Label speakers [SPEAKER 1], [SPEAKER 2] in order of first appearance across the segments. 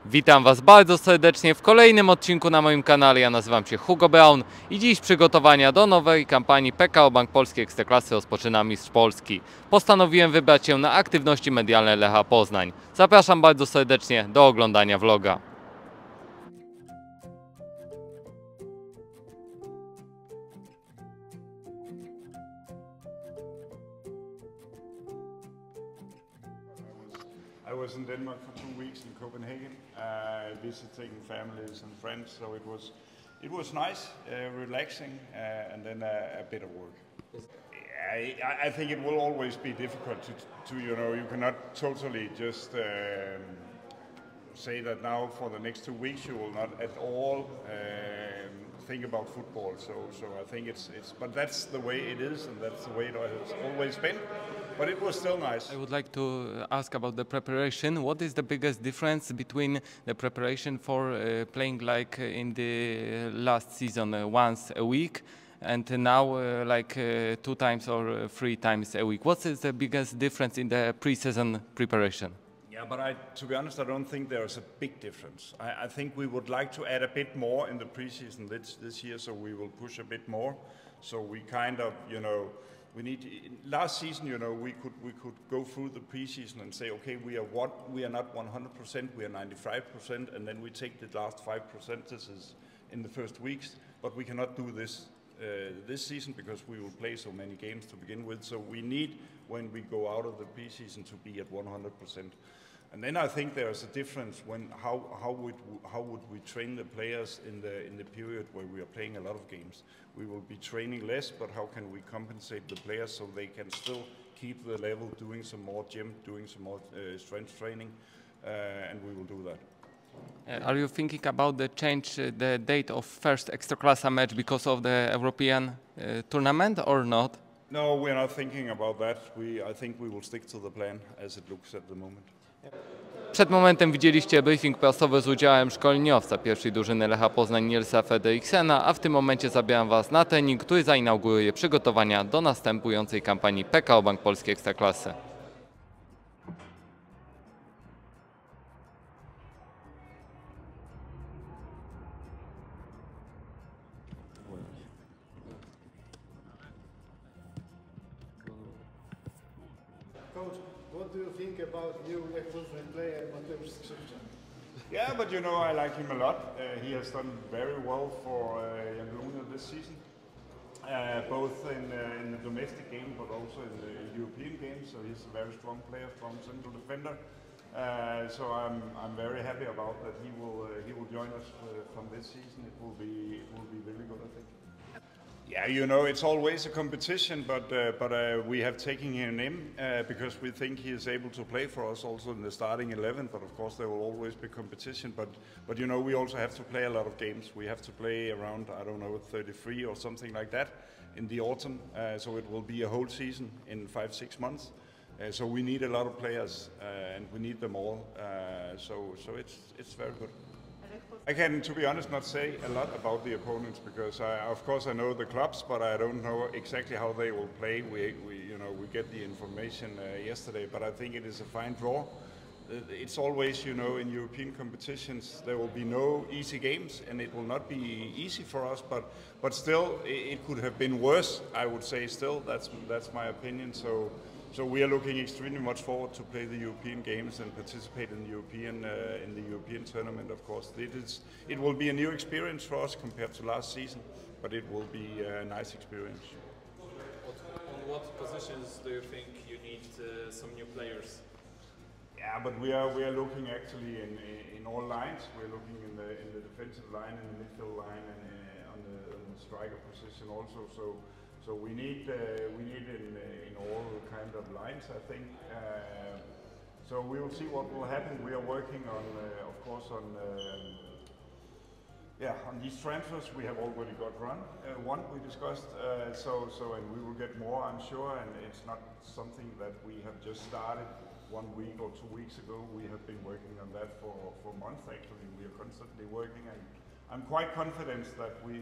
[SPEAKER 1] Witam Was bardzo serdecznie w kolejnym odcinku na moim kanale. Ja nazywam się Hugo Braun i dziś przygotowania do nowej kampanii PKO Bank Polski Ekstraklasy rozpoczyna Mistrz Polski. Postanowiłem wybrać się na aktywności medialne Lecha Poznań. Zapraszam bardzo serdecznie do oglądania vloga.
[SPEAKER 2] I was in Denmark for 2 weeks in Copenhagen, visiting families and friends. So it was nice, relaxing, and then a bit of work. I think it will always be difficult to you cannot totally just say that now for the next 2 weeks you will not at all think about football. So I think but that's the way it is, and that's the way it has always been. But it was still nice.
[SPEAKER 1] I would like to ask about the preparation. What is the biggest difference between the preparation for playing like in the last season once a week and now like 2 times or 3 times a week? What is the biggest difference in the pre-season preparation?
[SPEAKER 2] Yeah, but to be honest, I don't think there's a big difference. I think we would like to add a bit more in the preseason this year, so we will push a bit more. So we kind of, we need last season, we could go through the preseason and say, okay, we are not 100%, we are 95%, and then we take the last 5% in the first weeks. But we cannot do this this season because we will play so many games to begin with. So we need, when we go out of the preseason, to be at 100%. And then I think there's a difference when how would we train the players in the period where we are playing a lot of games. We will be training less, but how can we compensate the players so they can still keep the level, doing some more gym, doing some more strength training, and we will do that.
[SPEAKER 1] Are you thinking about the date of first Ekstraklasa match because of the European tournament or not?
[SPEAKER 2] No, we're not thinking about that. I think we will stick to the plan as it looks at the moment.
[SPEAKER 1] Przed momentem widzieliście briefing prasowy z udziałem szkoleniowca pierwszej drużyny Lecha Poznań NIELSA FREDERIKSENA, a w tym momencie zabieram Was na trening, który zainauguruje przygotowania do następującej kampanii PKO Bank Polski Ekstraklasy.
[SPEAKER 3] Coach, what do you think about new Lech Poznań player Mateusz Skrzypczak?
[SPEAKER 2] Yeah, but I like him a lot. He has done very well for Jagiellonia this season, both in the domestic game but also in the European game. So he's a very strong player, strong central defender. So I'm very happy about that. He will join us from this season. It will be really good, I think. Yeah, it's always a competition, but we have taken him in because we think he is able to play for us also in the starting 11. But of course, there will always be competition. But we also have to play a lot of games. We have to play around 33 or something like that in the autumn. So it will be a whole season in 5-6 months. So we need a lot of players, and we need them all. So it's very good. I can, to be honest, not say a lot about the opponents because of course I know the clubs, but I don't know exactly how they will play. We get the information yesterday, but I think it is a fine draw. It's always, in European competitions there will be no easy games, and it will not be easy for us. But still, it could have been worse. I would say still. That's my opinion. So we are looking extremely much forward to play the European games and participate in the European tournament. Of course, it will be a new experience for us compared to last season, but it will be a nice experience.
[SPEAKER 4] On what positions do you think you need some new players?
[SPEAKER 2] Yeah, but we are looking actually in all lines. We're looking in the defensive line, in the midfield line, and on the striker position also. So we need in all kind of lines, I think. So we will see what will happen. We are working on, of course, on these transfers. We have already got one we discussed. And we will get more, I'm sure. And it's not something that we have just started 1 week or 2 weeks ago. We have been working on that for months. Actually, we are constantly working, and I'm quite confident that we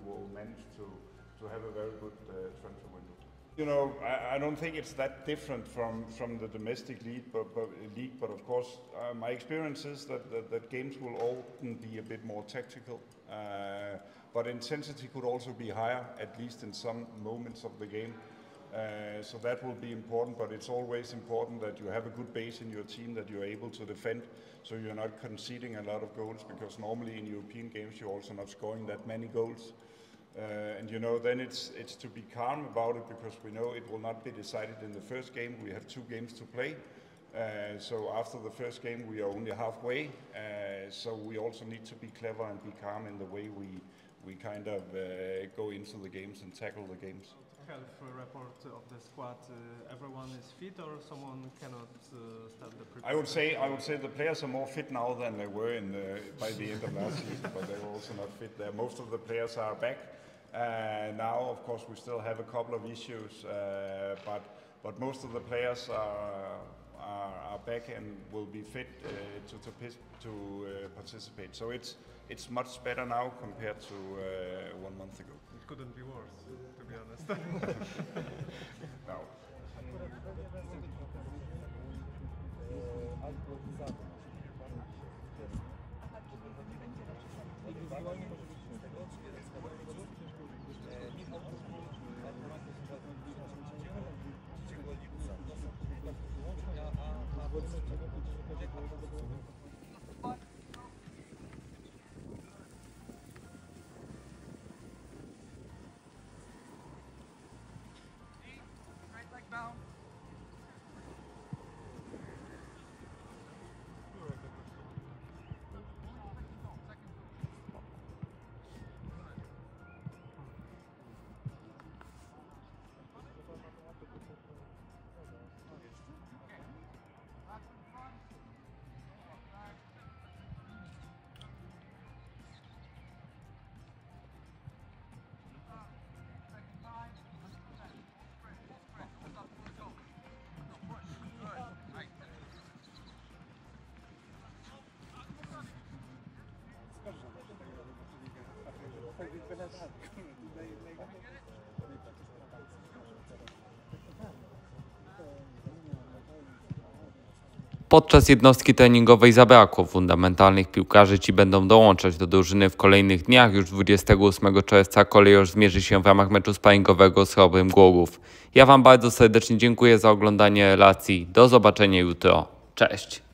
[SPEAKER 2] will manage to have a very good transfer window. You know, I don't think it's that different from the domestic league, but of course, my experience is that games will often be a bit more tactical, but intensity could also be higher, at least in some moments of the game. So that will be important, but it's always important that you have a good base in your team, that you're able to defend, so you're not conceding a lot of goals, because normally in European games you're also not scoring that many goals. And you know, then it's to be calm about it, because we know it will not be decided in the first game. We have 2 games to play. So after the first game we are only halfway. So we also need to be clever and be calm in the way we kind of go into the games and tackle the games.
[SPEAKER 5] Health report of the squad, everyone is fit, or someone cannot start the preparation?
[SPEAKER 2] I would say the players are more fit now than they were by the end of last season, but they were also not fit there. Most of the players are back. Now, of course, we still have a couple of issues, but most of the players are back and will be fit to participate. So it's much better now compared to 1 month ago.
[SPEAKER 5] It couldn't be worse, to be honest.
[SPEAKER 2] No.
[SPEAKER 1] Podczas jednostki treningowej zabrakło fundamentalnych piłkarzy. Ci będą dołączać do drużyny w kolejnych dniach. Już 28 czerwca kolejorz zmierzy się w ramach meczu sparingowego z Chrobrym Głogów. Ja Wam bardzo serdecznie dziękuję za oglądanie relacji. Do zobaczenia jutro. Cześć!